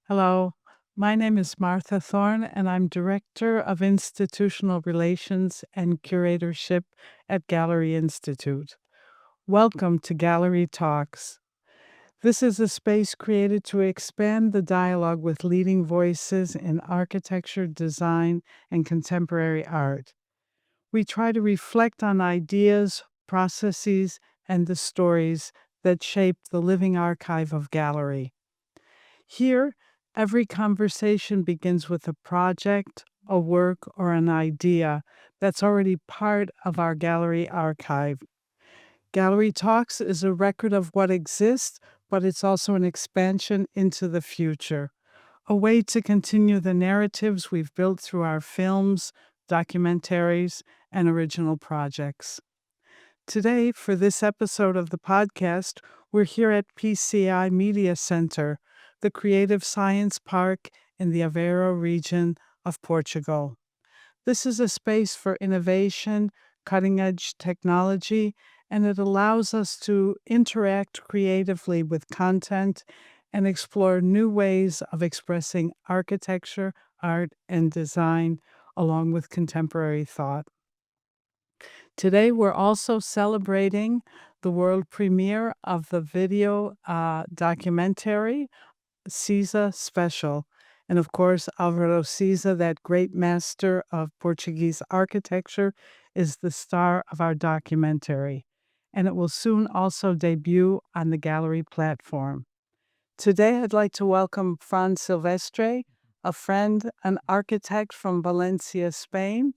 Hello, my name is Martha Thorne, and I'm Director of Institutional Relations and Curatorship at Gallery Institute. Welcome to Gallery Talks. This is a space created to expand the dialogue with leading voices in architecture, design, and contemporary art. We try to reflect on ideas, processes, and the stories that shape the living archive of gallery. Here, every conversation begins with a project, a work, or an idea that's already part of our gallery archive. Gallery Talks is a record of what exists, but it's also an expansion into the future, a way to continue the narratives we've built through our films, documentaries, and original projects. Today, for this episode of the podcast, we're here at PCI Media Center, the Creative Science Park in the Aveiro region of Portugal. This is a space for innovation, cutting edge technology, and it allows us to interact creatively with content and explore new ways of expressing architecture, art, and design along with contemporary thought. Today, we're also celebrating the world premiere of the video documentary, Siza Special. And of course, Álvaro Siza, that great master of Portuguese architecture, is the star of our documentary. And it will soon also debut on the gallery platform. Today, I'd like to welcome Fran Silvestre, a friend, an architect from Valencia, Spain.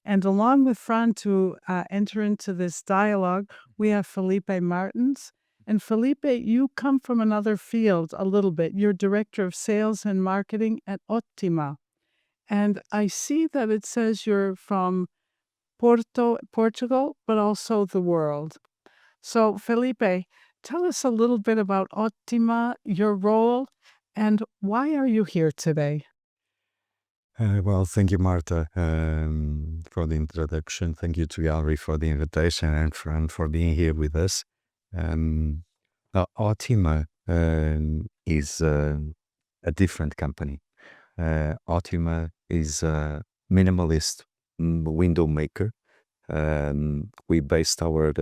And along with Fran to enter into this dialogue, we have Filipe Martins. And Felipe, you come from another field a little bit. You're Director of Sales and Marketing at Otiima. And I see that it says you're from Portugal, but also the world. So, Felipe, tell us a little bit about Otima, your role, and why are you here today? Thank you, Marta, for the introduction. Thank you to Gallery for the invitation and Fran for being here with us. Otima is a different company. Otima is a minimalist window maker. We based our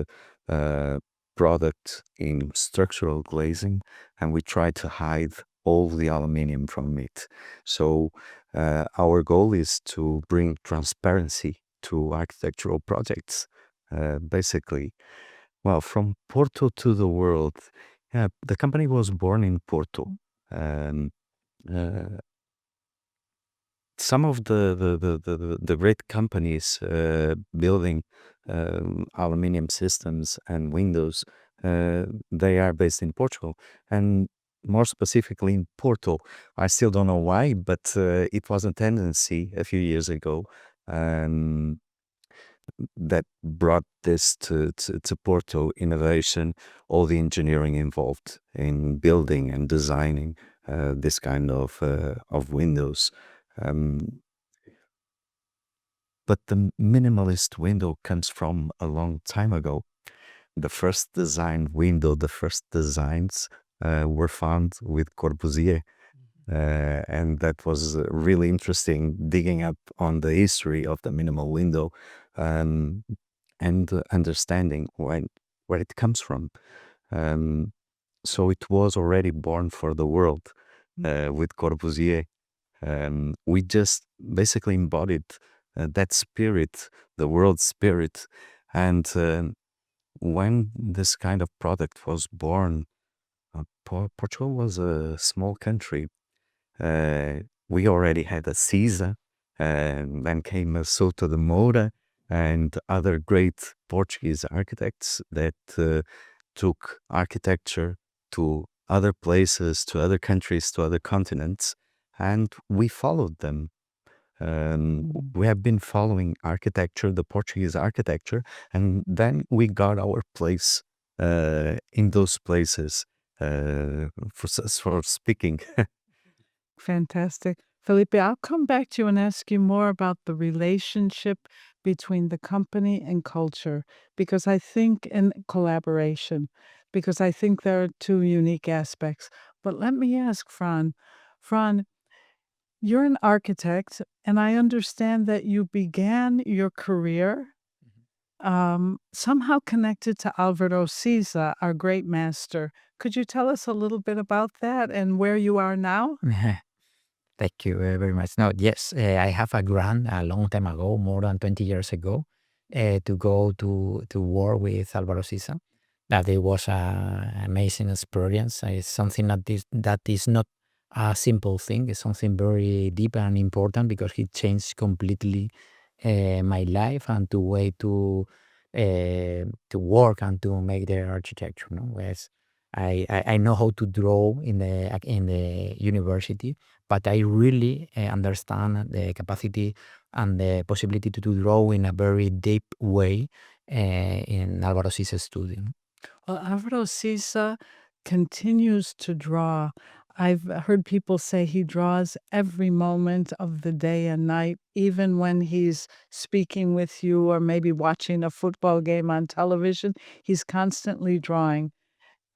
product in structural glazing, and we try to hide all the aluminium from it. So our goal is to bring transparency to architectural projects. Basically, from Porto to the world. Yeah, the company was born in Porto. Um, uh, some of the great companies building aluminium systems and windows, they are based in Portugal, and more specifically in Porto. I still don't know why, but it was a tendency a few years ago that brought this to Porto innovation, all the engineering involved in building and designing this kind of windows. Um, but the minimalist window comes from a long time ago. The first the first designs were found with Corbusier. And that was really interesting, digging up on the history of the minimal window um, and understanding where it comes from. Um, so it was already born for the world with Corbusier. We just basically embodied that spirit, the world spirit. And when this kind of product was born, Portugal was a small country. We already had a Caesar, and then came a Souto de Moura and other great Portuguese architects that took architecture to other places, to other countries, to other continents, and we followed them. We have been following architecture, the Portuguese architecture, and then we got our place in those places for speaking. Fantastic. Felipe, I'll come back to you and ask you more about the relationship between the company and culture, because I think in collaboration, because I think there are two unique aspects. But let me ask Fran, Fran, you're an architect, and I understand that you began your career somehow connected to Álvaro Siza, our great master. Could you tell us a little bit about that and where you are now? Thank you very much. No, yes, I have a grant a long time ago, more than 20 years ago, to go to work with Álvaro Siza. That it was an amazing experience. It's something that is not a simple thing. It's something very deep and important because it changed completely my life and the way to work and to make the architecture. No, whereas I know how to draw in the university, but I really understand the capacity and the possibility to draw in a very deep way in Álvaro Siza's studio. Well, Álvaro Siza continues to draw. I've heard people say he draws every moment of the day and night, even when he's speaking with you or maybe watching a football game on television. He's constantly drawing.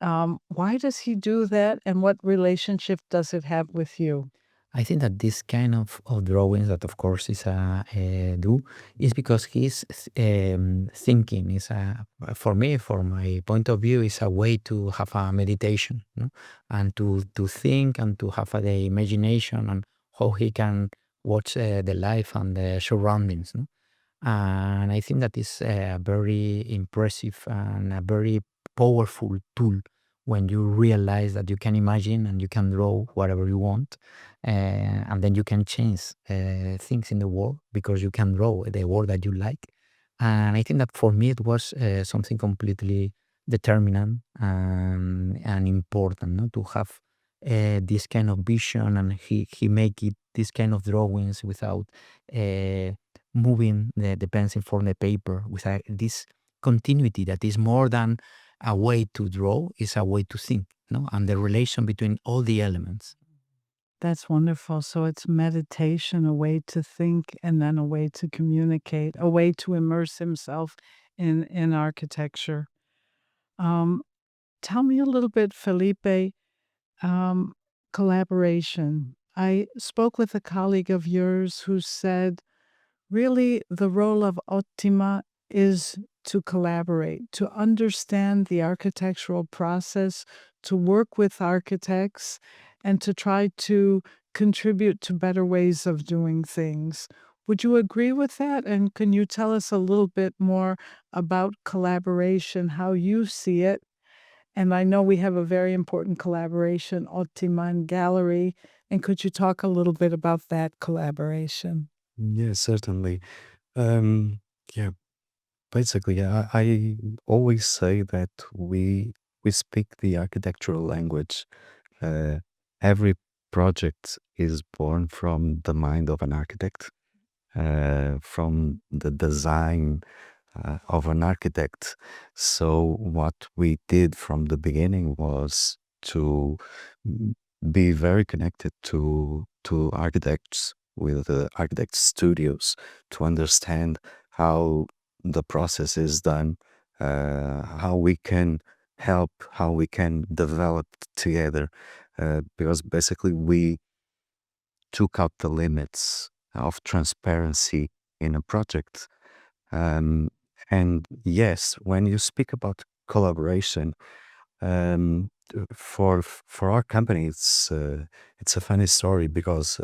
Why does he do that, and what relationship does it have with you? I think that this kind of drawings that of course is do is because he's thinking is for me, from my point of view, is a way to have a meditation, no? And to think and to have the imagination and how he can watch the life and the surroundings, no? And I think that is a very impressive and a very powerful tool when you realize that you can imagine and you can draw whatever you want, and then you can change things in the world because you can draw the world that you like. And I think that for me it was something completely determinant and important, no? To have this kind of vision, and he make it this kind of drawings without moving the pencil from the paper, with this continuity that is more than a way to draw, is a way to think, no? And the relation between all the elements. That's wonderful. So it's meditation, a way to think, and then a way to communicate, a way to immerse himself in architecture. Um, Tell me a little bit, Felipe, um, collaboration. I spoke with a colleague of yours who said, really, the role of Otima is to collaborate, to understand the architectural process, to work with architects, and to try to contribute to better ways of doing things. Would you agree with that? And can you tell us a little bit more about collaboration, how you see it? And I know we have a very important collaboration, Otima and Gallery. And could you talk a little bit about that collaboration? Yes, certainly. Um, yeah, basically, I always say that we speak the architectural language. Uh, every project is born from the mind of an architect, from the design of an architect. So what we did from the beginning was to mm, be very connected to architects with the architect studios to understand how the process is done, how we can help, how we can develop together, because basically we took out the limits of transparency in a project. um, and yes, when you speak about collaboration, for our company, it's a funny story because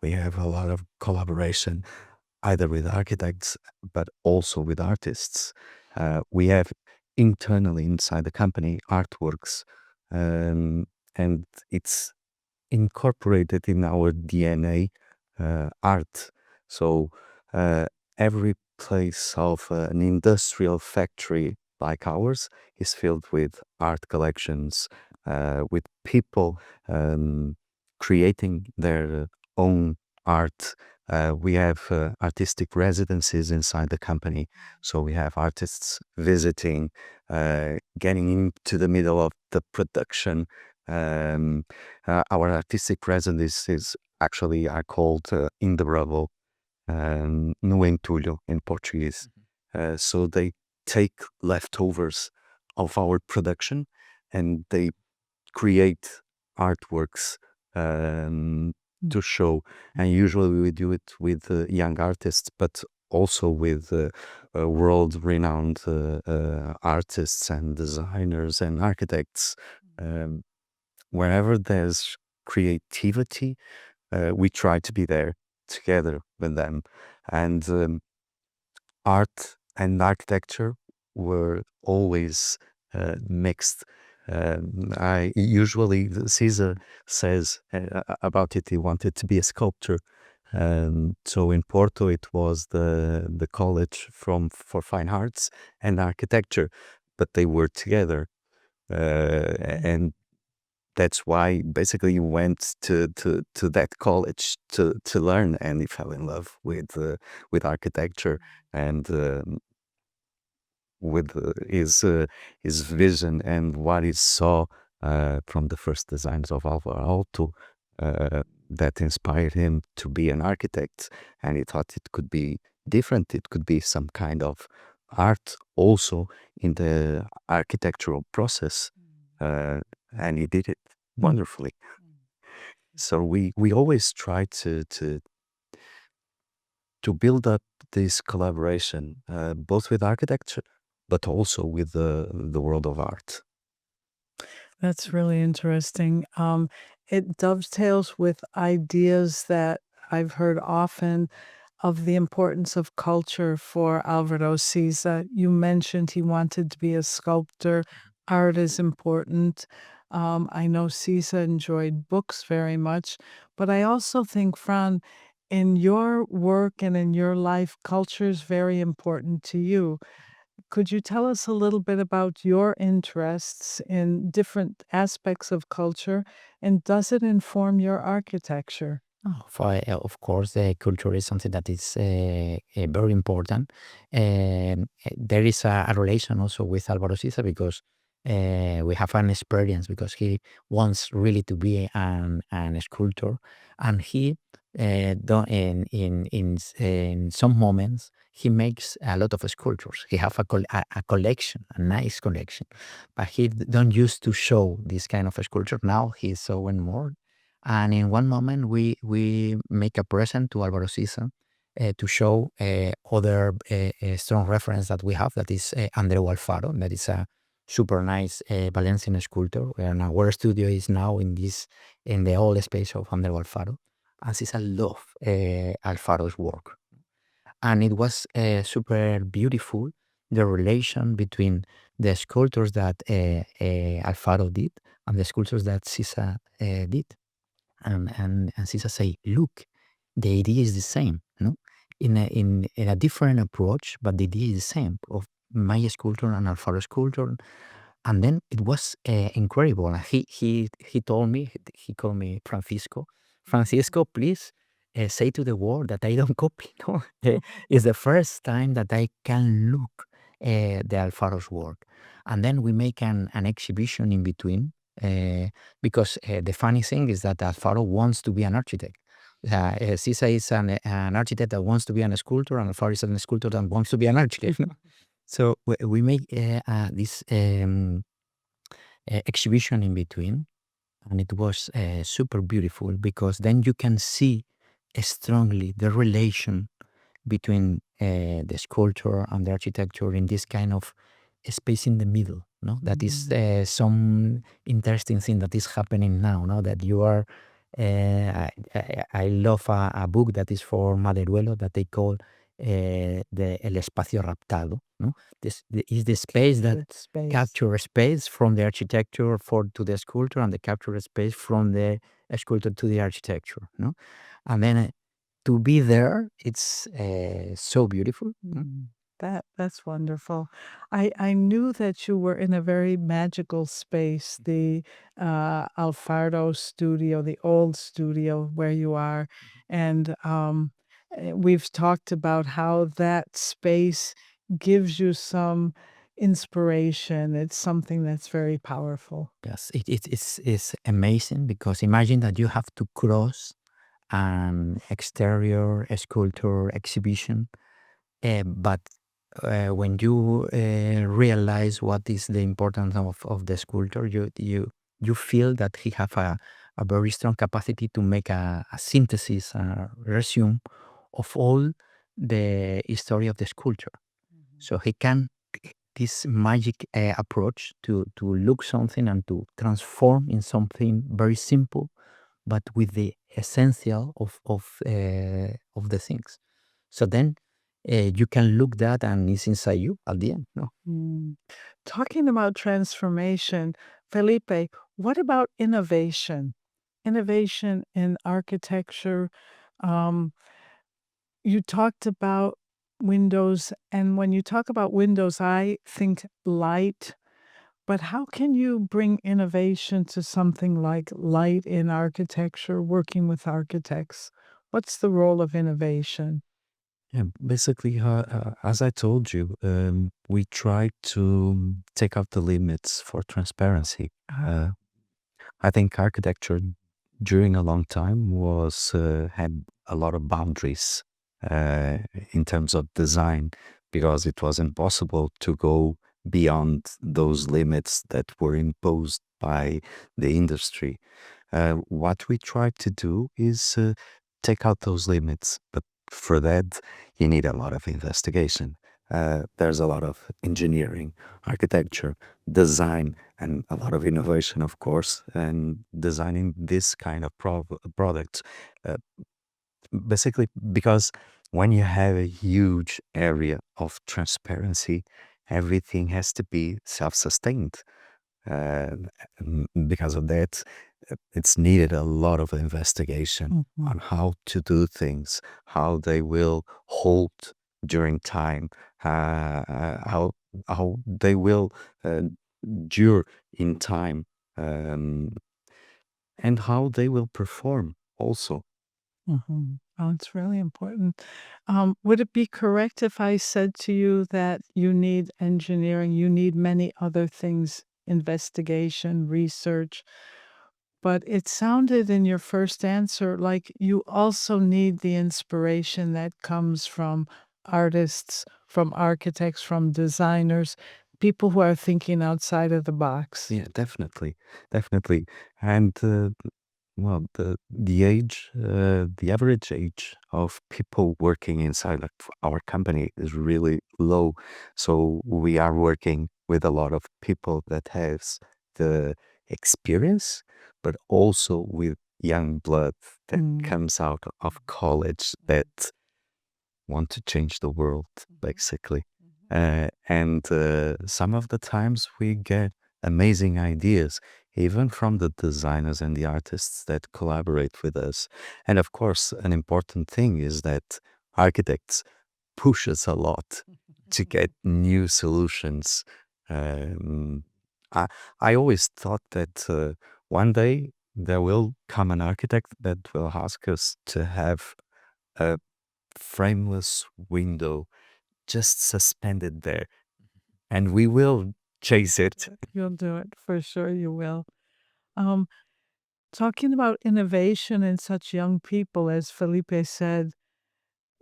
we have a lot of collaboration either with architects but also with artists. We have internally inside the company artworks, and it's incorporated in our DNA, art. So uh, every place of an industrial factory like ours is filled with art collections, with people creating their own art. We have artistic residencies inside the company. So we have artists visiting, getting into the middle of the production. Um, our artistic residencies actually are called in the rubble, no entulho in Portuguese. So they take leftovers of our production and they create artworks to show. And usually we do it with young artists, but also with world-renowned artists and designers and architects. Wherever there's creativity, we try to be there together with them. And art and architecture were always mixed. I usually Caesar says about it. He wanted to be a sculptor, so in Porto it was the college for fine arts and architecture, but they were together, and that's why basically he went to that college to learn, and he fell in love with architecture and with his vision and what he saw from the first designs of Álvaro that inspired him to be an architect, and he thought it could be different. It could be some kind of art also in the architectural process, and he did it wonderfully. So we always try to build up this collaboration, both with architecture, but also with the world of art. That's really interesting. It dovetails with ideas that I've heard often of the importance of culture for Álvaro Siza. You mentioned he wanted to be a sculptor. Art is important. I know Siza enjoyed books very much, but I also think, Fran, in your work and in your life, culture is very important to you. Could you tell us a little bit about your interests in different aspects of culture, and does it inform your architecture? Of course, culture is something that is very important. There is a relation also with Álvaro Siza because we have an experience because he wants really to be an sculptor, and he in some moments he makes a lot of sculptures. He have a collection, a nice collection, but he don't used to show this kind of sculpture. Now he's showing more. And in one moment, we make a present to Álvaro Siza to show other strong reference that we have, that is Andreu Alfaro, that is a super nice Valencian sculptor. And our studio is now in the old space of Andreu Alfaro. And Siza love Alfaro's work. And it was super beautiful, the relation between the sculptures that Alfaro did and the sculptures that Siza did. And Cesar say, look, the idea is the same, no? In a different approach, but the idea is the same of my sculpture and Alfaro sculpture. And then it was incredible. And he told me, he called me Francisco, please say to the world that I don't copy. No, it's the first time that I can look the Alfaro's work. And then we make an exhibition in between. Because the funny thing is that Alfaro wants to be an architect. Sisa is an architect that wants to be an sculptor, and Alfaro is a sculptor that wants to be an architect. No? So we make this exhibition in between, and it was super beautiful because then you can see strongly the relation between the sculpture and the architecture in this kind of space in the middle. No, that is some interesting thing that is happening now. No, that you are. I love a book that is for Maderuelo that they call the El Espacio Raptado. No, this is the space that capture space from the architecture to the sculpture, and the capture space from the sculpture to the architecture. No, and then to be there, it's so beautiful. That's wonderful. I knew that you were in a very magical space, the Alfaro studio, the old studio where you are, and we've talked about how that space gives you some inspiration. It's something that's very powerful. Yes, it's amazing because imagine that you have to cross an exterior sculpture exhibition, but when you realize what is the importance of the sculpture, you feel that he have a very strong capacity to make a synthesis, a resume of all the history of the sculpture. So he can this magic approach to look something and to transform in something very simple, but with the essential of the things. So then you can look that and it's inside you at the end. No? Mm. Talking about transformation, Felipe, what about innovation? Innovation in architecture. Um, you talked about windows, and when you talk about windows, I think light. But how can you bring innovation to something like light in architecture, working with architects? What's the role of innovation? Yeah, basically, as I told you, we try to take out the limits for transparency. I think architecture during a long time was had a lot of boundaries uh, in terms of design because it was impossible to go beyond those limits that were imposed by the industry. What we try to do is take out those limits, but for that, you need a lot of investigation. There's a lot of engineering, architecture, design, and a lot of innovation, of course, and designing this kind of products. Uh, Basically, because when you have a huge area of transparency, everything has to be self-sustained. Uh, because of that, it's needed a lot of investigation on how to do things, how they will hold during time, how they will dure in time, um, and how they will perform also. Oh, it's really important. Would it be correct if I said to you that you need engineering, you need many other things, investigation, research, but it sounded in your first answer like you also need the inspiration that comes from artists, from architects, from designers, people who are thinking outside of the box. Yeah, definitely, definitely. And well, the average age of people working inside of our company is really low. So we are working with a lot of people that has the experience, but also with young blood that comes out of college that want to change the world, basically. And some of the times we get amazing ideas, even from the designers and the artists that collaborate with us. And of course, an important thing is that architects push us a lot to get new solutions. Um, I, I always thought that one day there will come an architect that will ask us to have a frameless window just suspended there, and we will chase it. You'll do it for sure. You will. Um, Talking about innovation in such young people, as Felipe said,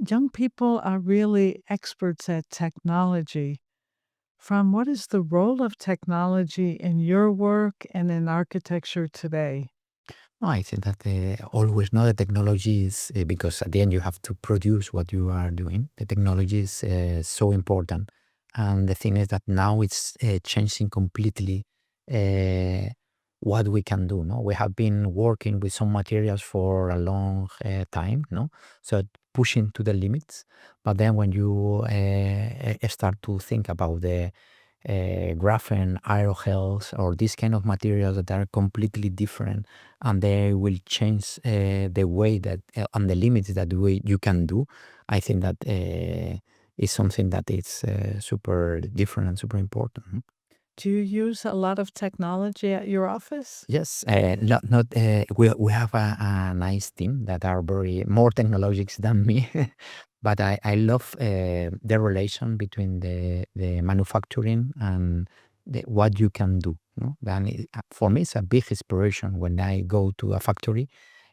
young people are really experts at technology. From what is the role of technology in your work and in architecture today? No, I think that always know the technology is because at the end you have to produce what you are doing. The technology is so important, and the thing is that now it's changing completely what we can do. No, we have been working with some materials for a long time. No, so pushing to the limits. But then when you start to think about the graphene, aerogels, or these kind of materials that are completely different, and they will change the way that and the limits that you can do. I think that is something that is super different and super important. Do you use a lot of technology at your office? Yes, not we have a nice team that are very more technologics than me, but I love the relation between the manufacturing and what you can do. No? And for me, it's a big inspiration when I go to a factory.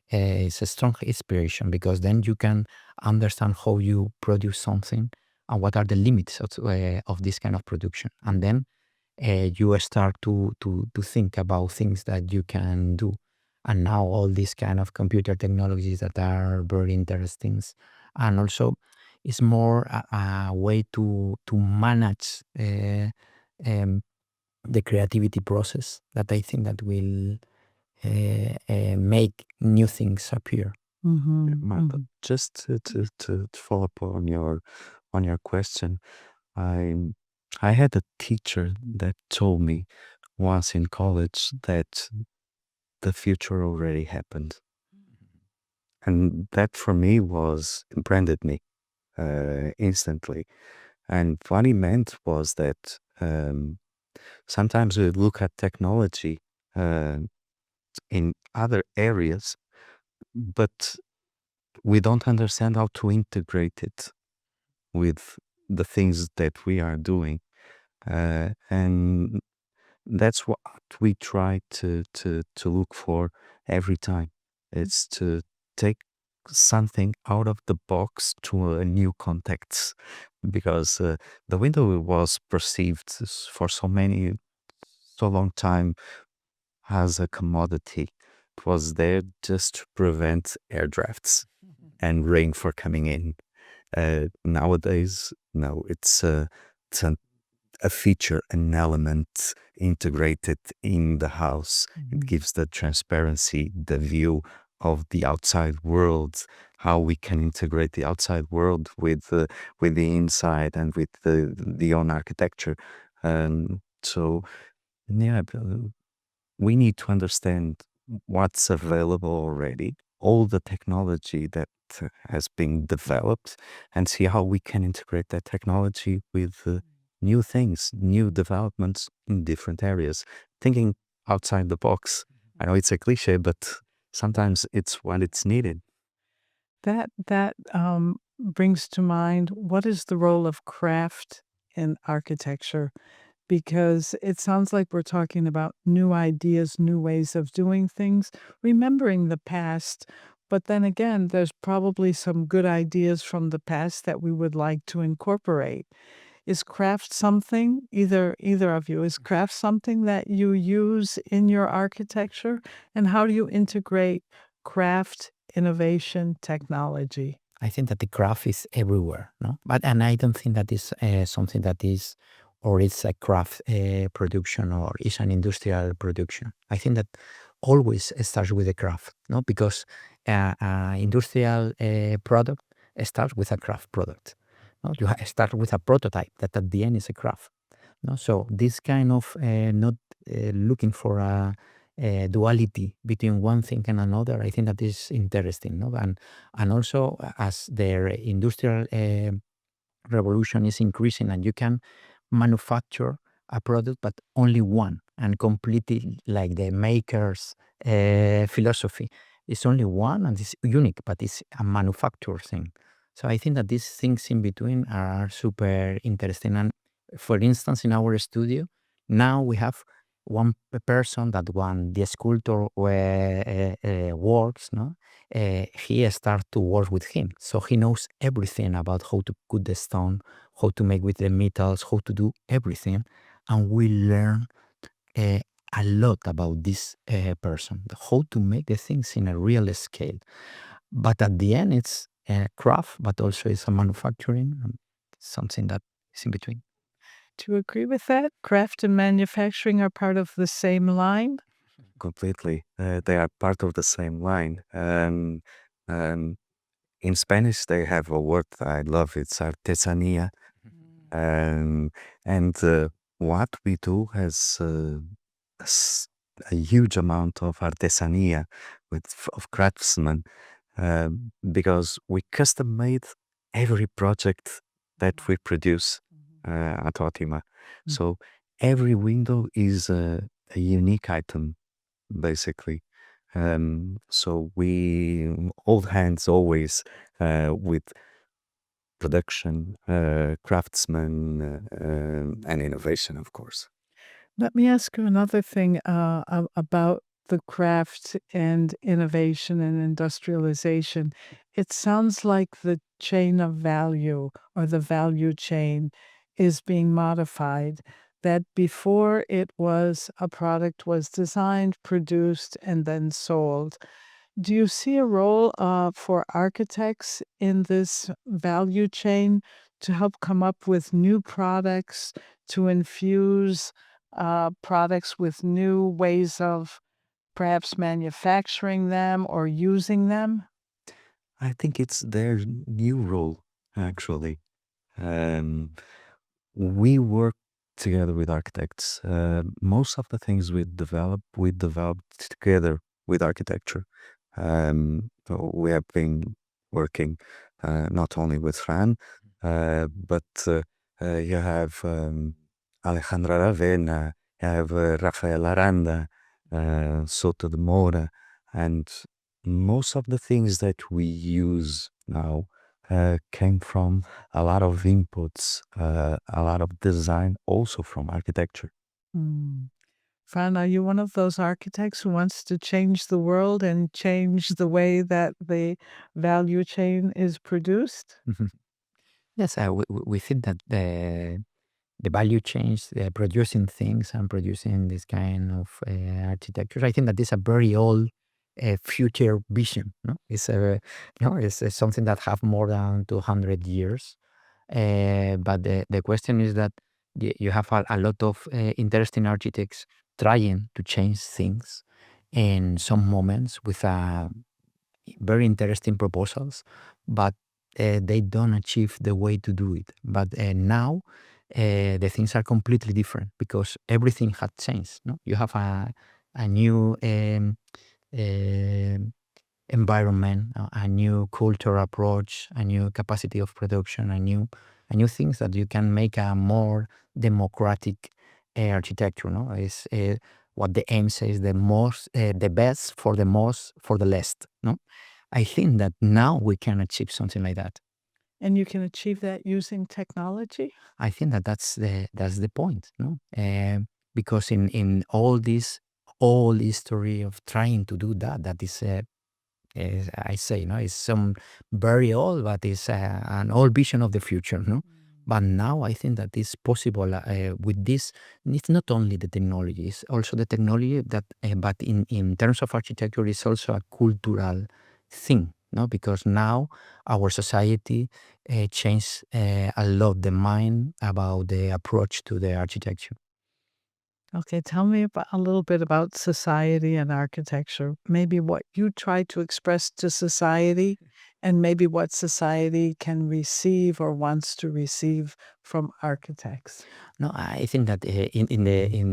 It's a strong inspiration because then you can understand how you produce something and what are the limits of this kind of production, and then you start to think about things that you can do. And now all these kind of computer technologies that are very interesting. And also it's more a way to manage um, the creativity process that I think that will make new things appear. Martha, just to follow up on your question, I I had a teacher that told me once in college that the future already happened, and that for me was branded me instantly. And what he meant was that sometimes we look at technology uh, in other areas, but we don't understand how to integrate it with the things that we are doing. And that's what we try to look for every time. It's to take something out of the box to a new context, because the window was perceived for so long time as a commodity. It was there just to prevent air drafts and rain for coming in. Nowadays, no, it's a feature, an element integrated in the house. It gives the transparency, the view of the outside world, how we can integrate the outside world with the inside and with the own architecture. So, yeah, we need to understand what's available already, all the technology that has been developed, and see how we can integrate that technology with new things, new developments in different areas, thinking outside the box. I know it's a cliche, but sometimes it's what it's needed. That brings to mind, what is the role of craft in architecture? Because it sounds like we're talking about new ideas, new ways of doing things, remembering the past. But then again, there's probably some good ideas from the past that we would like to incorporate. Is craft something, either of you, is craft something that you use in your architecture? And how do you integrate craft, innovation, technology? I think that the craft is everywhere, no? And I don't think that is something that is, or it's a craft production, or it's an industrial production. I think that always starts with the craft, no? Because industrial product starts with a craft product. No? You start with a prototype that at the end is a craft. No? So this kind of not looking for a duality between one thing and another, I think that is interesting. No? And also as the industrial revolution is increasing, and you can manufacture a product but only one, and completely like the maker's philosophy, it's only one and it's unique, but it's a manufacturer thing. So I think that these things in between are super interesting. And for instance, in our studio now we have one person that when the sculptor works, no, he starts to work with him. So he knows everything about how to cut the stone, how to make with the metals, how to do everything. And we learn uh, a lot about this person, how to make the things in a real scale. But at the end, it's a craft, but also it's a manufacturing, something that is in between. Do you agree with that? Craft and manufacturing are part of the same line? Completely. They are part of the same line. Um, in Spanish, they have a word I love. It's artesanía. Um, and what we do has s- a huge amount of artesanía of craftsmen, because we custom made every project that we produce at Otima. So every window is a unique item, basically. So we hold hands always with production, craftsmen, and innovation, of course. Let me ask you another thing about the craft and innovation and industrialization. It sounds like the chain of value or the value chain is being modified that before it was a product was designed, produced, and then sold. Do you see a role for architects in this value chain to help come up with new products, to infuse products with new ways of perhaps manufacturing them or using them? I think it's their new role, actually. Um, we work together with architects. Most of the things we developed together with architecture. We have been working not only with Fran, but you have Alejandra Ravena, you have Rafael Aranda, Soto de Moura, and most of the things that we use now came from a lot of inputs, a lot of design, also from architecture. Mm. Fran, are you one of those architects who wants to change the world and change the way that the value chain is produced? Yes, we think that the value chains, producing things and producing this kind of architecture. I think that is a very old future vision. No, it's a it's something that have more than 200 years. But the question is that you have a lot of interesting architects trying to change things in some moments with very interesting proposals, but they don't achieve the way to do it. But now the things are completely different because everything had changed. No, you have a new um environment, a new cultural approach, a new capacity of production, a new things that you can make a more democratic architecture. No, is what the aim says: the best for the most for the least. No, I think that now we can achieve something like that. And you can achieve that using technology? I think that that's the point. No, because in all this old history of trying to do that, that is I say, no, it's some very old, but it's an old vision of the future, no? But now I think that it's possible with this. It's not only the technology; it's also the technology that, but in terms of architecture, it's also a cultural thing, no? Because now our society changed a lot the mind about the approach to the architecture. Okay, tell me about, a little bit about society and architecture. Maybe what you try to express to society, and maybe what society can receive or wants to receive from architects. No, I think that in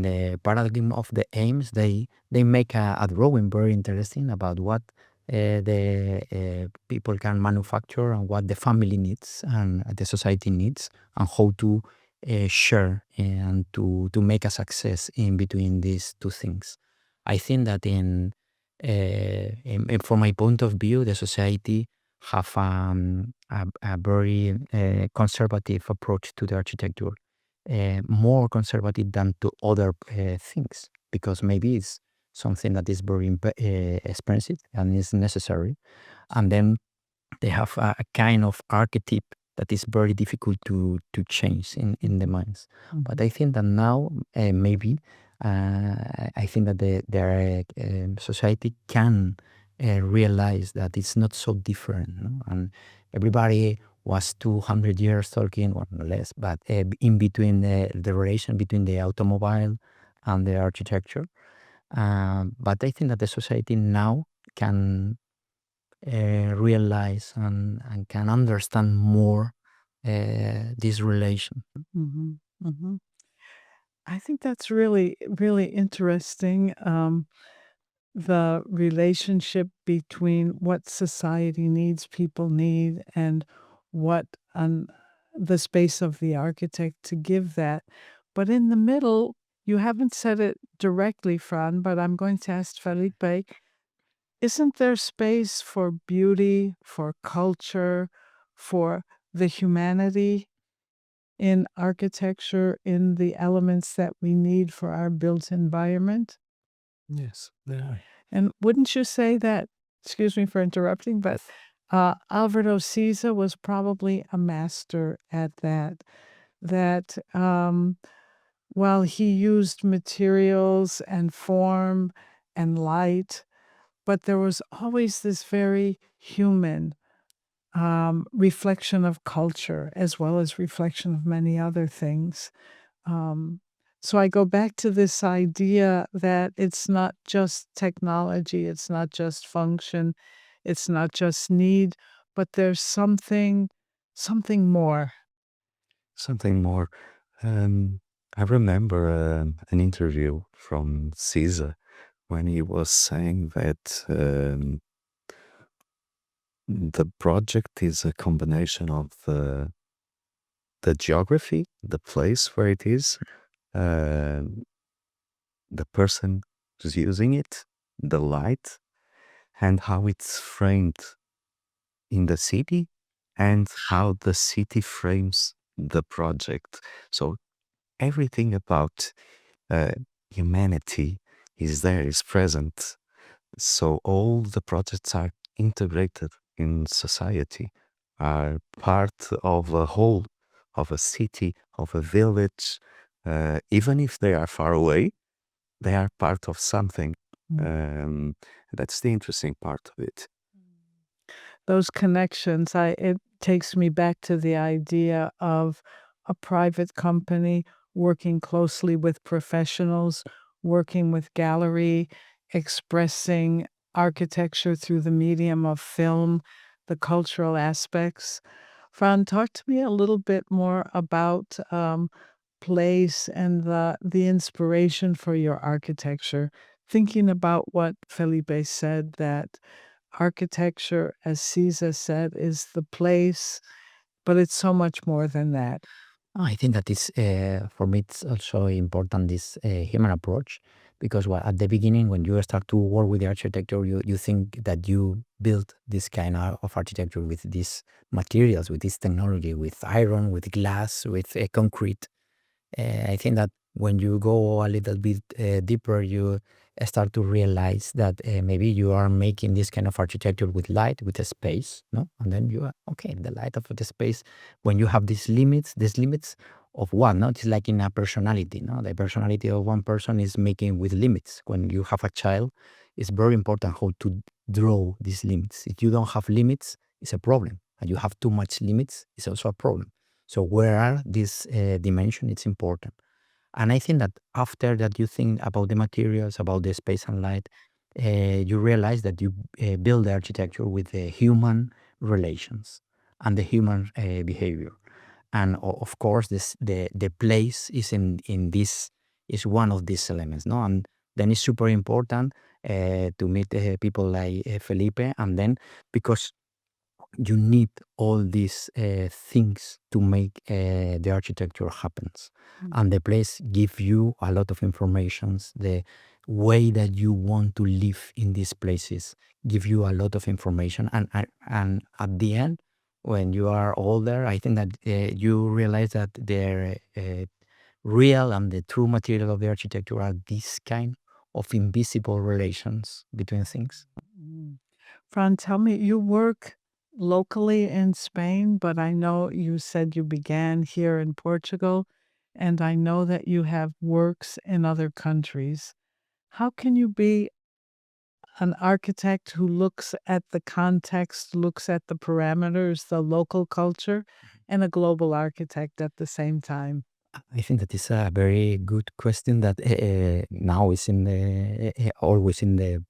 the paradigm of the aims, they make a drawing very interesting about what the people can manufacture and what the family needs and the society needs and how to share and to make a success in between these two things. I think that from my point of view, the society have a very conservative approach to the architecture, more conservative than to other things, because maybe it's something that is very expensive and is necessary. And then they have a kind of archetype that is very difficult to change in the minds. But I think that now maybe I think that their society can realize that it's not so different, no? And everybody was 200 years talking, or less, but in between the relation between the automobile and the architecture. But I think that the society now can realize and can understand more this relation. Mhm, mhm. I think that's really, really interesting. The relationship between what society needs, people need, and what the space of the architect to give that. But in the middle, you haven't said it directly, Fran, but I'm going to ask Felipe, isn't there space for beauty, for culture, for the humanity in architecture, in the elements that we need for our built environment? Yes, there are. And wouldn't you say that, excuse me for interrupting, but Álvaro Siza was probably a master at that, that Well, he used materials and form and light, but there was always this very human reflection of culture as well as reflection of many other things. Um, so I go back to this idea that it's not just technology, it's not just function, it's not just need, but there's something more. Something more. I remember an interview from Caesar when he was saying that the project is a combination of the geography, the place where it is, uh, the person who's using it, the light, and how it's framed in the city, and how the city frames the project. So everything about uh, humanity is there, is present. So all the projects are integrated in society, are part of a whole, of a city, of a village. Even if they are far away, they are part of something. Um, that's the interesting part of it. Those connections, it takes me back to the idea of a private company working closely with professionals, working with gallery, expressing architecture through the medium of film, the cultural aspects. Fran, talk to me a little bit more about place and the inspiration for your architecture. Thinking about what Felipe said, that architecture, as Caesar said, is the place, but it's so much more than that. I think that is for me it's also important this human approach because at the beginning when you start to work with the architecture you think that you build this kind of architecture with these materials, with this technology, with iron, with glass, with concrete. I think that when you go a little bit deeper, you start to realize that maybe you are making this kind of architecture with light, with a space, no? And then you are, okay, the light of the space, when you have these limits of one, no? It's like in a personality, no? The personality of one person is making with limits. When you have a child, it's very important how to draw these limits. If you don't have limits, it's a problem. And you have too much limits, it's also a problem. So where are these dimension? It's important. And I think that after that you think about the materials, about the space and light, you realize that you build the architecture with the human relations and the human behavior. And of course, the place is in this is one of these elements, no? And then it's super important to meet people like Felipe, and then because you need all these things to make the architecture happens, and the place give you a lot of informations. The way that you want to live in these places give you a lot of information, and at the end when you are older I think that you realize that the real and the true material of the architecture are this kind of invisible relations between things. Mm. Fran, tell me, you work locally in Spain, but I know you said you began here in Portugal, and I know that you have works in other countries. How can you be an architect who looks at the context, looks at the parameters, the local culture, and a global architect at the same time? I think that is a very good question that now is in the always in the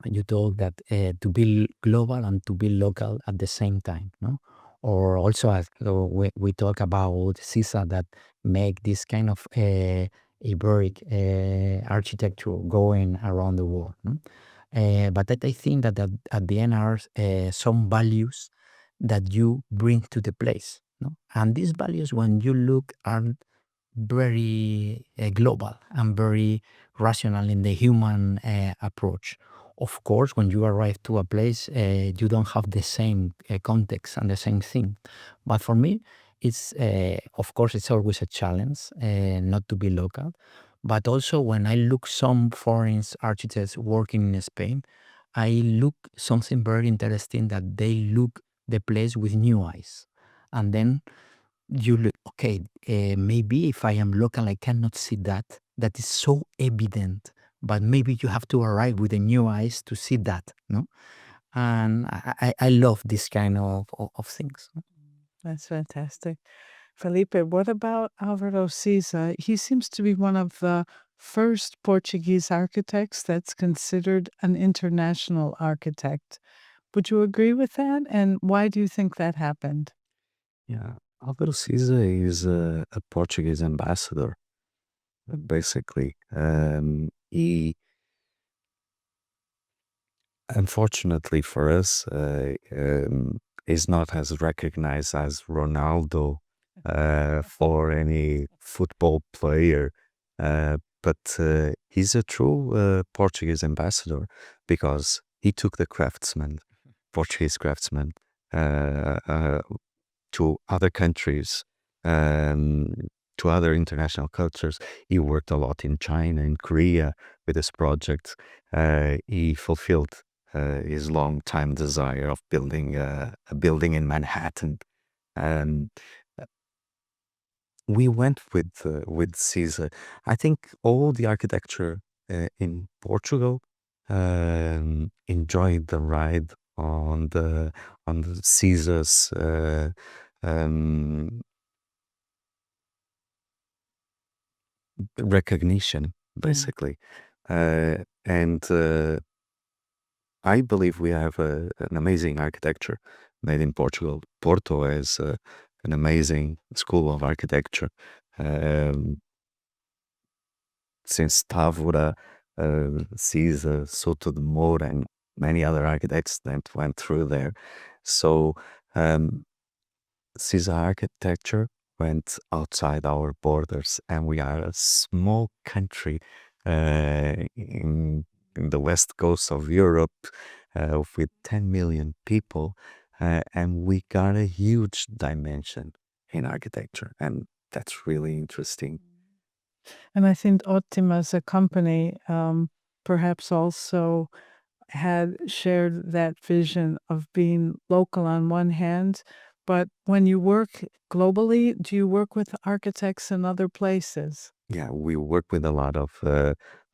you told that to be global and to be local at the same time, no? Or also as we talk about CISA that make this kind of Iberic architecture going around the world. No? But I think that at the end are some values that you bring to the place. No? And these values, when you look, are very global and very rational in the human approach. Of course, when you arrive to a place, you don't have the same context and the same thing. But for me, it's of course it's always a challenge not to be local. But also when I look some foreign architects working in Spain, I look something very interesting that they look the place with new eyes, and then you look, okay, maybe if I am local, I cannot see that. That is so evident, but maybe you have to arrive with a new eyes to see that, no? And I love this kind of things. That's fantastic. Felipe, what about Álvaro Siza? He seems to be one of the first Portuguese architects that's considered an international architect. Would you agree with that? And why do you think that happened? Yeah, Álvaro Siza is a Portuguese ambassador, basically. He, unfortunately for us, is not as recognized as Ronaldo for any football player. But he's a true Portuguese ambassador because he took the Portuguese craftsmen, uh, uh, to other countries, um, to other international cultures. He worked a lot in China, in Korea with this project. He fulfilled his long time desire of building a building in Manhattan. Um, we went with Caesar. I think all the architecture in Portugal enjoyed the ride on the Caesar's um, recognition, basically. And I believe we have an amazing architecture made in Portugal. Porto is an amazing school of architecture. Um, since Távora, Caesar, Soto de Moura, and many other architects that went through there. So um, Caesar architecture went outside our borders, and we are a small country in the west coast of Europe with 10 million people, and we got a huge dimension in architecture, and that's really interesting. And I think Otima as a company perhaps also had shared that vision of being local on one hand, but when you work globally, do you work with architects in other places? Yeah, we work with a lot of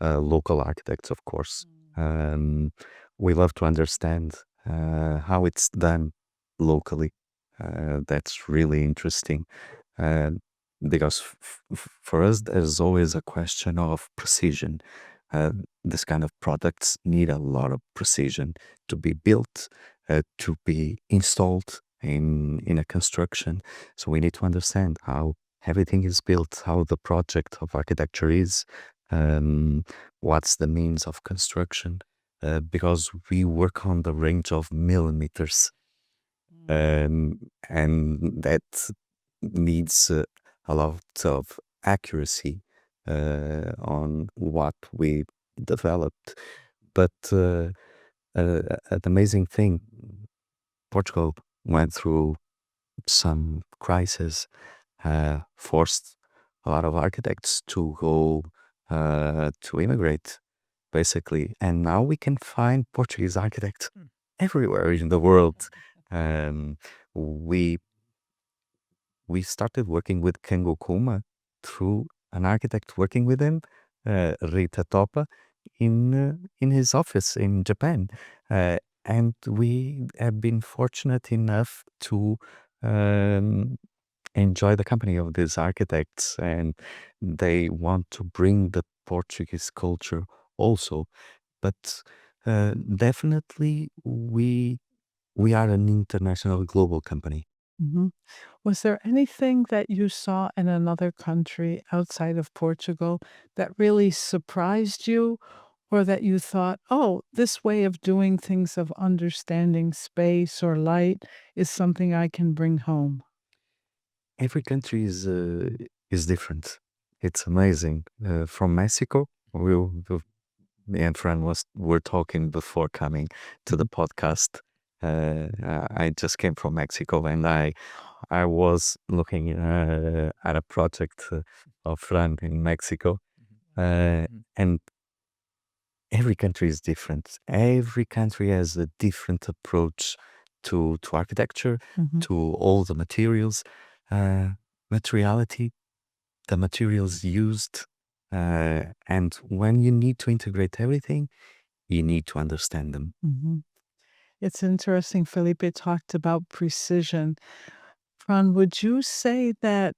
local architects, of course. Um, we love to understand how it's done locally. That's really interesting uh, because for us, there's always a question of precision. Uh, this kind of products need a lot of precision to be built, to be installed in a construction. So we need to understand how everything is built, how the project of architecture is, um, what's the means of construction, because we work on the range of millimeters, and that needs a lot of accuracy on what we developed. But an amazing thing, Portugal went through some crisis, forced a lot of architects to go to immigrate, basically. And now we can find Portuguese architects everywhere in the world. Um, we we started working with Kengo Kuma through an architect working with him, Rita Topa, in his office in Japan. And we have been fortunate enough to um, enjoy the company of these architects, and they want to bring the Portuguese culture also. But definitely, we are an international global company. Mhm. Was there anything that you saw in another country outside of Portugal that really surprised you, or that you thought, oh, this way of doing things, of understanding space or light, is something I can bring home? Every country is different. It's amazing. From Mexico, me and Fran were talking before coming to the podcast. I just came from Mexico, and I was looking at a project of Fran in Mexico, and every country is different. Every country has a different approach to architecture, Mhm. to all the materials. materiality, the materials used, and when you need to integrate everything, you need to understand them. It's interesting. Felipe talked about precision. Fran, would you say that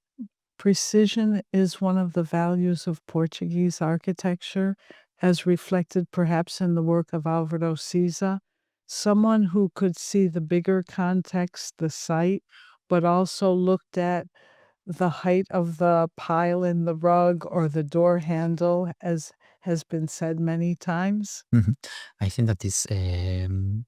precision is one of the values of Portuguese architecture, as reflected perhaps in the work of Álvaro Siza? Someone who could see the bigger context, the site, but also looked at the height of the pile in the rug or the door handle, as has been said many times. I think that is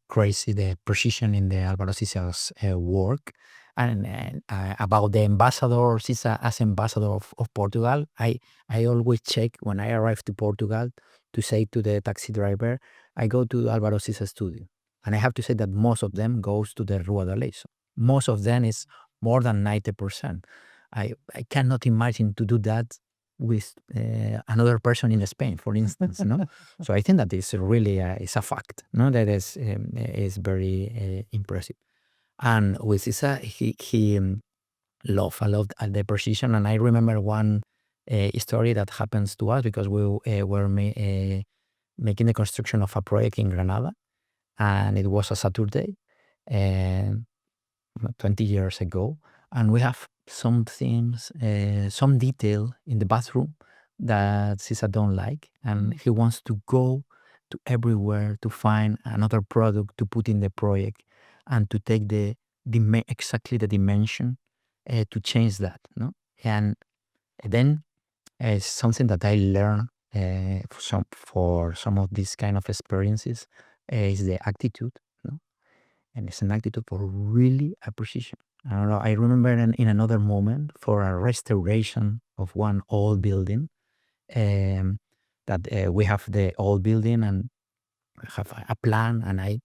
crazy, the precision in the Álvaro Siza's work. And about the ambassador, Siza as ambassador of Portugal, I always check when I arrive to Portugal to say to the taxi driver, I go to Álvaro Siza studio. And I have to say that most of them goes to the Rua da Leixo. Most of them is more than 90%. I cannot imagine to do that with another person in Spain, for instance. No, so I think that is really is a fact. No, that is very impressive. And with Isa, he loved a lot the precision. And I remember one story that happens to us because we were making the construction of a project in Granada, and it was a Saturday, 20 years ago, and we have some things, some detail in the bathroom that Cesar don't like, and he wants to go to everywhere to find another product to put in the project and to take exactly the dimension to change that, no? And then something that I learned for some of these kind of experiences is the attitude, no? And it's an attitude for really appreciation. I don't know. I remember in another moment for a restoration of one old building, that we have the old building and have a plan, and I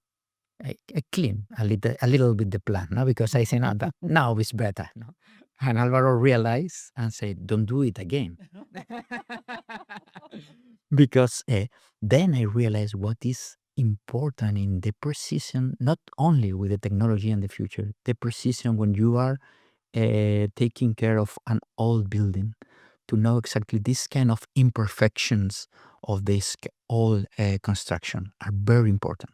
clean a little bit the plan, no? Because I say, no, that now it's better. No? And Alvaro realized and said, don't do it again. Because then I realized what is important in the precision, not only with the technology and the future, the precision when you are taking care of an old building, to know exactly this kind of imperfections of this old construction are very important.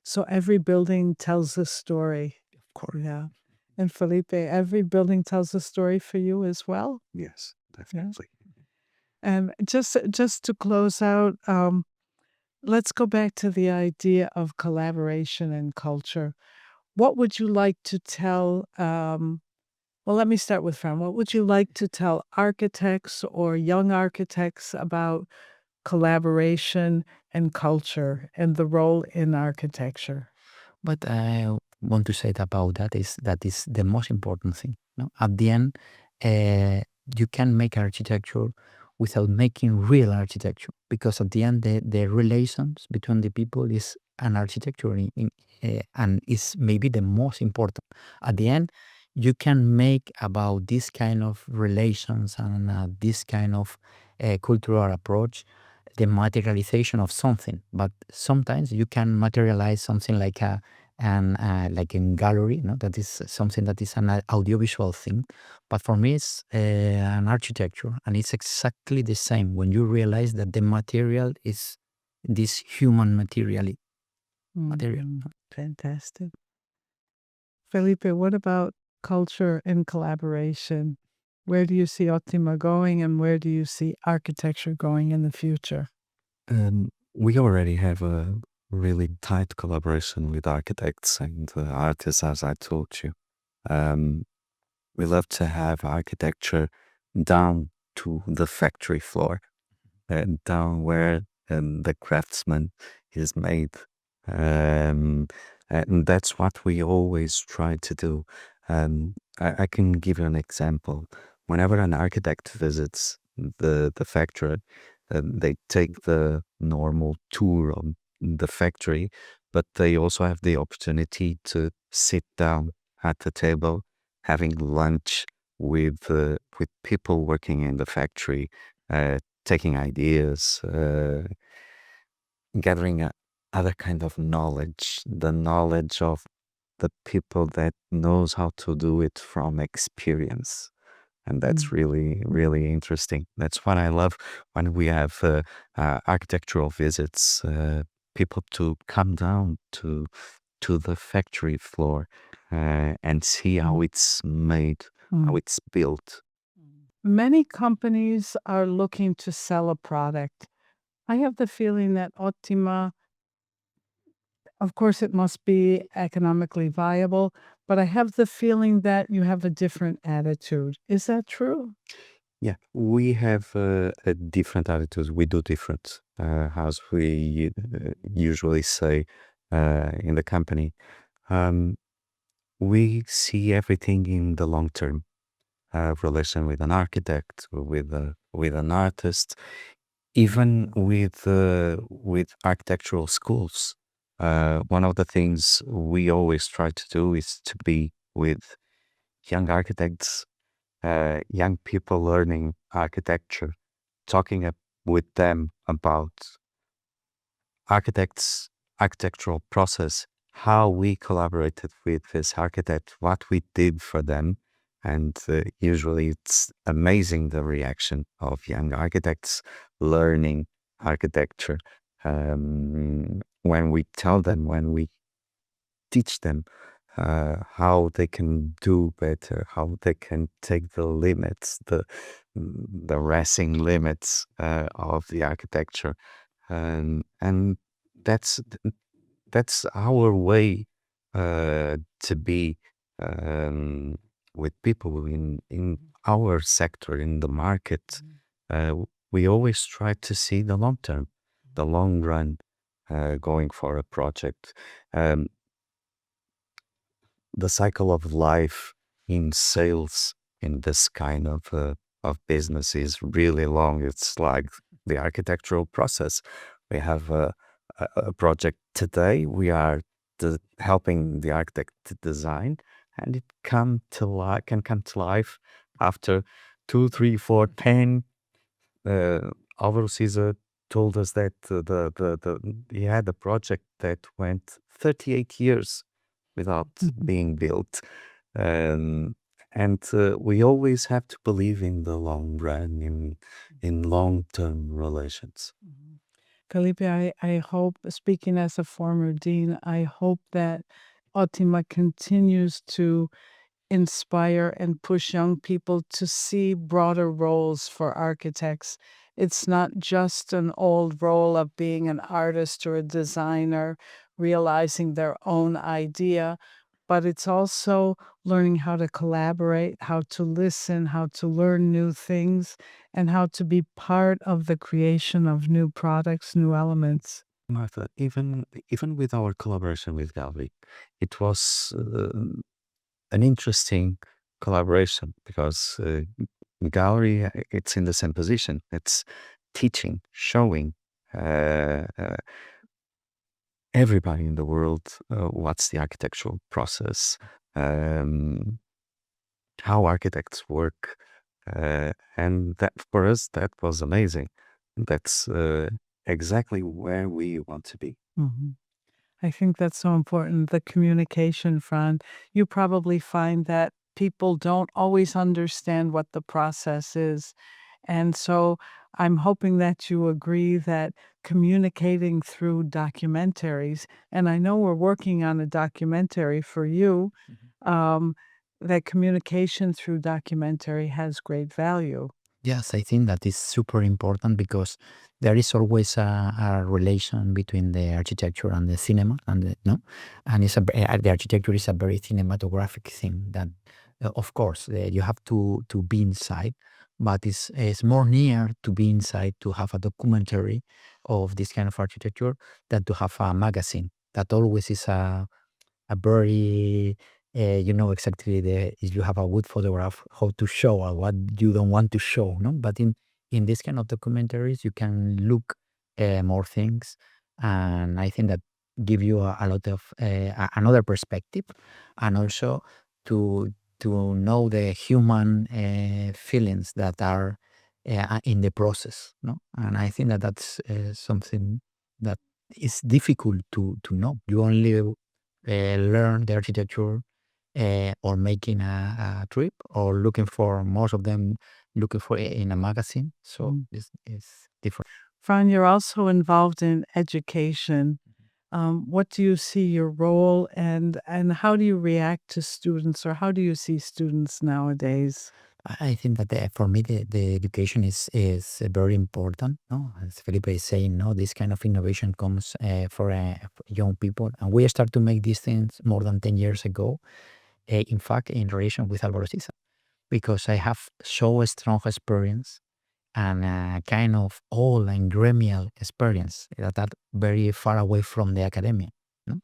So every building tells a story. Of course. Yeah. And Felipe, every building tells a story for you as well. Yes, definitely. And just to close out, let's go back to the idea of collaboration and culture. What would you like to tell? Well, let me start with Fran. What would you like to tell architects or young architects about collaboration and culture and the role in architecture? But I want to say about that is the most important thing. No? At the end, you can make architecture without making real architecture, because at the end, the relations between the people is an architecture, and is maybe the most important. At the end, you can make about this kind of relations and this kind of cultural approach the materialization of something, but sometimes you can materialize something like like in gallery, no? That is something that is an audiovisual thing. But for me, it's an architecture, and it's exactly the same when you realize that the material is this human material. Fantastic. Felipe, what about culture and collaboration? Where do you see Otiima going, and where do you see architecture going in the future? We already have a really tight collaboration with architects and artists, as I told you. We love to have architecture down to the factory floor, down where the craftsman is made. And that's what we always try to do. I can give you an example. Whenever an architect visits the factory, they take the normal tour of the factory, but they also have the opportunity to sit down at the table, having lunch with people working in the factory, taking ideas, gathering other kind of knowledge, the knowledge of the people that knows how to do it from experience. And that's really, really interesting. That's what I love when we have architectural visits, people to come down to the factory floor and see how it's made, how it's built. Many companies are looking to sell a product. I have the feeling that Otima, of course, it must be economically viable, but I have the feeling that you have a different attitude. Is that true? Yeah, we have a different attitudes. We do different, as we usually say in the company. We see everything in the long term. Relation with an architect, with an artist, even with architectural schools. One of the things we always try to do is to be with young architects, young people learning architecture, talking with them about architectural process, how we collaborated with this architect, what we did for them. And usually it's amazing the reaction of young architects learning architecture. When we tell them, when we teach them how they can do better, how they can take the limits, the racing limits of the architecture, and that's that's our way to be with people in our sector, in the market. We always try to see the long term, the long run, going for a project. The cycle of life in sales in this kind of business is really long. It's like the architectural process. We have a project today. We are helping the architect to design, and it can come to life after 2, 3, 4, 10. Álvaro Siza told us that he had a project that went 38 years without being built. And we always have to believe in the long run, in long-term relations. Felipe, I hope, speaking as a former dean, I hope that Otima continues to inspire and push young people to see broader roles for architects. It's not just an old role of being an artist or a designer, realizing their own idea, but it's also learning how to collaborate, how to listen, how to learn new things, and how to be part of the creation of new products, new elements. Martha, even with our collaboration with Gallery, it was an interesting collaboration because Gallery, it's in the same position. It's teaching, showing everybody in the world what's the architectural process, how architects work, and that for us that was amazing. That's exactly where we want to be. I think that's so important, the communication front. You probably find that people don't always understand what the process is. And so I'm hoping that you agree that communicating through documentaries, and I know we're working on a documentary for you, um, that communication through documentary has great value. Yes, I think that is super important because there is always a relation between the architecture and the cinema, and no, and the architecture is a very cinematographic thing. That, of course, you have to be inside, but it's more near to be inside to have a documentary of this kind of architecture than to have a magazine. That always is a very you know exactly if you have a good photograph how to show or what you don't want to show, no, but in this kind of documentaries you can look more things, and I think that give you a lot of another perspective, and also to know the human feelings that are in the process, no, and I think that that's something that is difficult to know. You only learn the architecture or making a trip, or looking for most of them looking for it in a magazine. So this is different. Fran, you're also involved in education. What do you see your role, and how do you react to students, or how do you see students nowadays? I think that for me the education is very important. No, as Felipe is saying, no, this kind of innovation comes for young people, and we start to make these things more than 10 years ago. In fact, in relation with Álvaro Siza, because I have so strong experience and kind of old and gremial experience that very far away from the academia. No?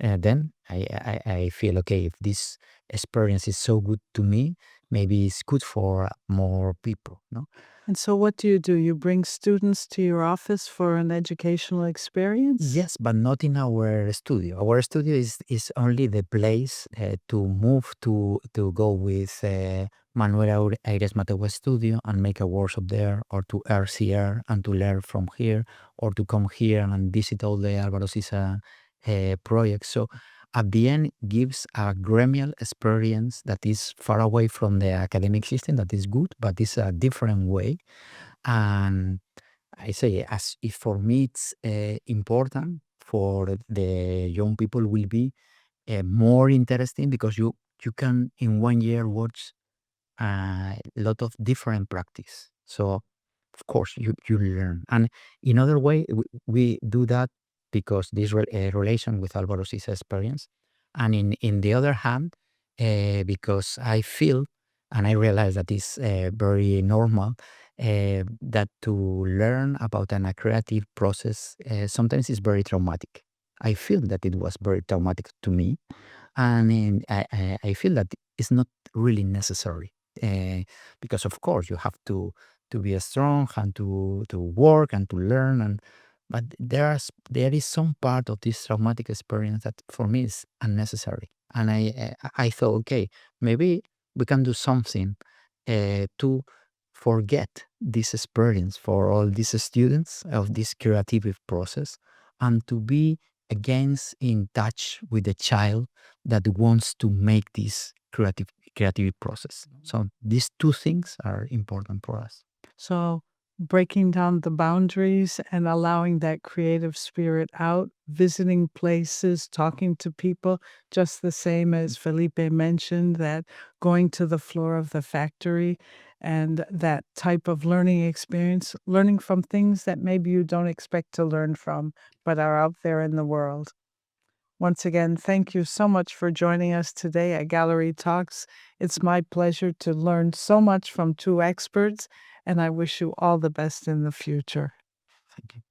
Then I feel, okay, if this experience is so good to me, maybe it's good for more people. No? And so what do? You bring students to your office for an educational experience? Yes, but not in our studio. Our studio is only the place to move to go with Manuel Aires Mateus studio and make a workshop there, or to RCR and to learn from here, or to come here and visit all the Álvaro Siza projects. So at the end, gives a gremial experience that is far away from the academic system. That is good, but it's a different way. And I say, as if for me it's important, for the young people will be more interesting, because you can in 1 year watch a lot of different practice. So of course you learn. And in other way, we do that because this relation with Álvaro Siza experience, and in the other hand, because I feel and I realize that is very normal, that to learn about a creative process sometimes is very traumatic. I feel that it was very traumatic to me, and I feel that it's not really necessary, because of course you have to be strong and to work and to learn, and but there is some part of this traumatic experience that for me is unnecessary. And I thought, okay, maybe we can do something to forget this experience for all these students of this creative process, and to be against in touch with the child that wants to make this creative process. So these two things are important for us. So breaking down the boundaries and allowing that creative spirit out, visiting places, talking to people, just the same as Felipe mentioned, that going to the floor of the factory and that type of learning experience, learning from things that maybe you don't expect to learn from, but are out there in the world. Once again, thank you so much for joining us today at Gallery Talks. It's my pleasure to learn so much from two experts, and I wish you all the best in the future. Thank you.